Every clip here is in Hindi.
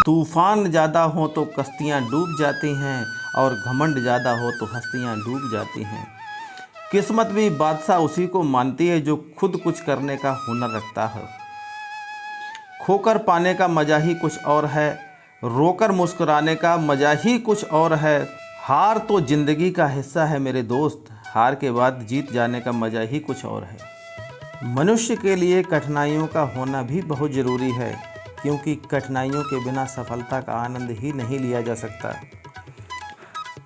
तूफान ज़्यादा हो तो कश्तियाँ डूब जाती हैं और घमंड ज़्यादा हो तो हस्तियाँ डूब जाती हैं। किस्मत भी बादशाह उसी को मानती है जो खुद कुछ करने का हुनर रखता है। खोकर पाने का मज़ा ही कुछ और है, रोकर मुस्कुराने का मज़ा ही कुछ और है। हार तो ज़िंदगी का हिस्सा है मेरे दोस्त, हार के बाद जीत जाने का मज़ा ही कुछ और है। मनुष्य के लिए कठिनाइयों का होना भी बहुत ज़रूरी है, क्योंकि कठिनाइयों के बिना सफलता का आनंद ही नहीं लिया जा सकता।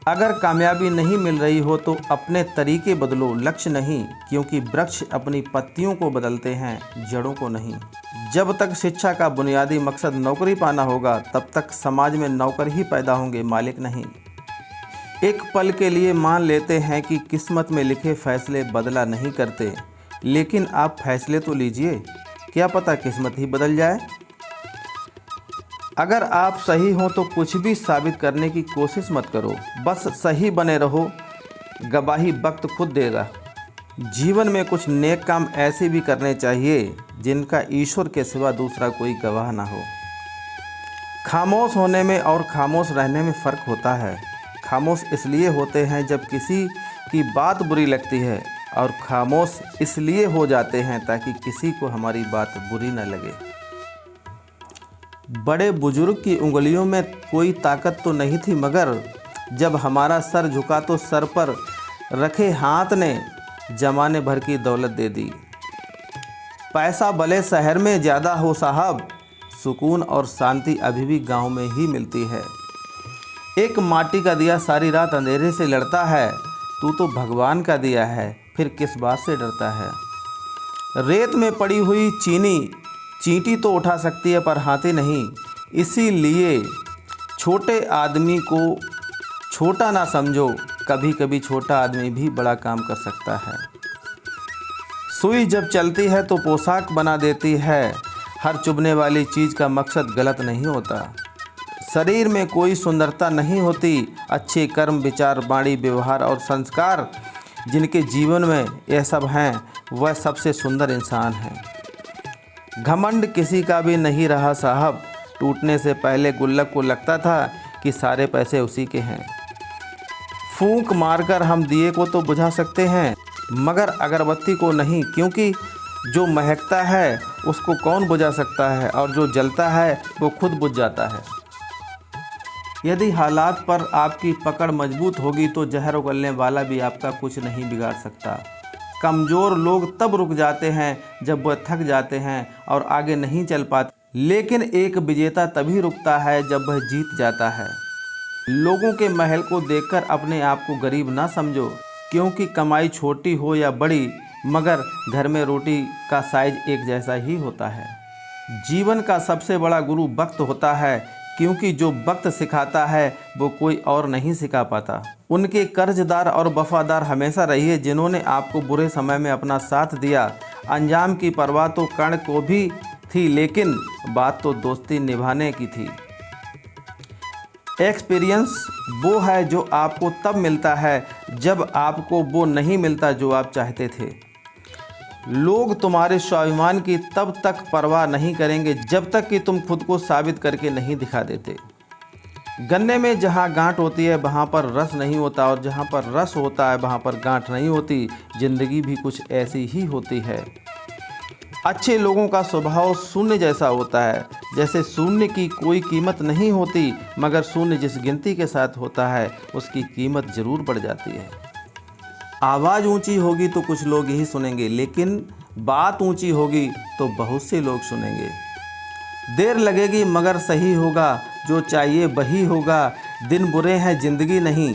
अगर कामयाबी नहीं मिल रही हो तो अपने तरीके बदलो, लक्ष्य नहीं, क्योंकि वृक्ष अपनी पत्तियों को बदलते हैं, जड़ों को नहीं। जब तक शिक्षा का बुनियादी मकसद नौकरी पाना होगा, तब तक समाज में नौकर ही पैदा होंगे, मालिक नहीं। एक पल के लिए मान लेते हैं कि किस्मत में लिखे फैसले बदला नहीं करते, लेकिन आप फैसले तो लीजिए, क्या पता किस्मत ही बदल जाए। अगर आप सही हो तो कुछ भी साबित करने की कोशिश मत करो, बस सही बने रहो, गवाही वक्त खुद देगा। जीवन में कुछ नेक काम ऐसे भी करने चाहिए जिनका ईश्वर के सिवा दूसरा कोई गवाह ना हो। खामोश होने में और खामोश रहने में फ़र्क होता है। खामोश इसलिए होते हैं जब किसी की बात बुरी लगती है, और खामोश इसलिए हो जाते हैं ताकि किसी को हमारी बात बुरी न लगे। बड़े बुजुर्ग की उंगलियों में कोई ताकत तो नहीं थी, मगर जब हमारा सर झुका तो सर पर रखे हाथ ने जमाने भर की दौलत दे दी। पैसा भले शहर में ज़्यादा हो साहब, सुकून और शांति अभी भी गांव में ही मिलती है। एक माटी का दिया सारी रात अंधेरे से लड़ता है, तू तो भगवान का दिया है, फिर किस बात से डरता है। रेत में पड़ी हुई चींटी तो उठा सकती है पर हाथी नहीं, इसीलिए छोटे आदमी को छोटा ना समझो, कभी कभी छोटा आदमी भी बड़ा काम कर सकता है। सुई जब चलती है तो पोशाक बना देती है, हर चुभने वाली चीज़ का मकसद गलत नहीं होता। शरीर में कोई सुंदरता नहीं होती, अच्छे कर्म, विचार, वाणी, व्यवहार और संस्कार जिनके जीवन में यह सब हैं, वह सबसे सुंदर इंसान हैं। घमंड किसी का भी नहीं रहा साहब, टूटने से पहले गुल्लक को लगता था कि सारे पैसे उसी के हैं। फूंक मारकर हम दिए को तो बुझा सकते हैं, मगर अगरबत्ती को नहीं, क्योंकि जो महकता है उसको कौन बुझा सकता है, और जो जलता है वो खुद बुझ जाता है। यदि हालात पर आपकी पकड़ मजबूत होगी तो जहर उगलने वाला भी आपका कुछ नहीं बिगाड़ सकता। कमज़ोर लोग तब रुक जाते हैं जब वह थक जाते हैं और आगे नहीं चल पाते, लेकिन एक विजेता तभी रुकता है जब वह जीत जाता है। लोगों के महल को देखकर अपने आप को गरीब ना समझो, क्योंकि कमाई छोटी हो या बड़ी, मगर घर में रोटी का साइज एक जैसा ही होता है। जीवन का सबसे बड़ा गुरु वक्त होता है, क्योंकि जो वक्त सिखाता है वो कोई और नहीं सिखा पाता। उनके कर्जदार और वफादार हमेशा रहिए जिन्होंने आपको बुरे समय में अपना साथ दिया। अंजाम की परवाह तो कर्ण को भी थी, लेकिन बात तो दोस्ती निभाने की थी। एक्सपीरियंस वो है जो आपको तब मिलता है जब आपको वो नहीं मिलता जो आप चाहते थे। लोग तुम्हारे स्वाभिमान की तब तक परवाह नहीं करेंगे जब तक कि तुम खुद को साबित करके नहीं दिखा देते। गन्ने में जहाँ गांठ होती है वहाँ पर रस नहीं होता, और जहाँ पर रस होता है वहाँ पर गांठ नहीं होती। ज़िंदगी भी कुछ ऐसी ही होती है। अच्छे लोगों का स्वभाव शून्य जैसा होता है, जैसे शून्य की कोई कीमत नहीं होती, मगर शून्य जिस गिनती के साथ होता है उसकी कीमत ज़रूर बढ़ जाती है। आवाज़ ऊंची होगी तो कुछ लोग ही सुनेंगे, लेकिन बात ऊंची होगी तो बहुत से लोग सुनेंगे। देर लगेगी मगर सही होगा, जो चाहिए वही होगा। दिन बुरे हैं ज़िंदगी नहीं,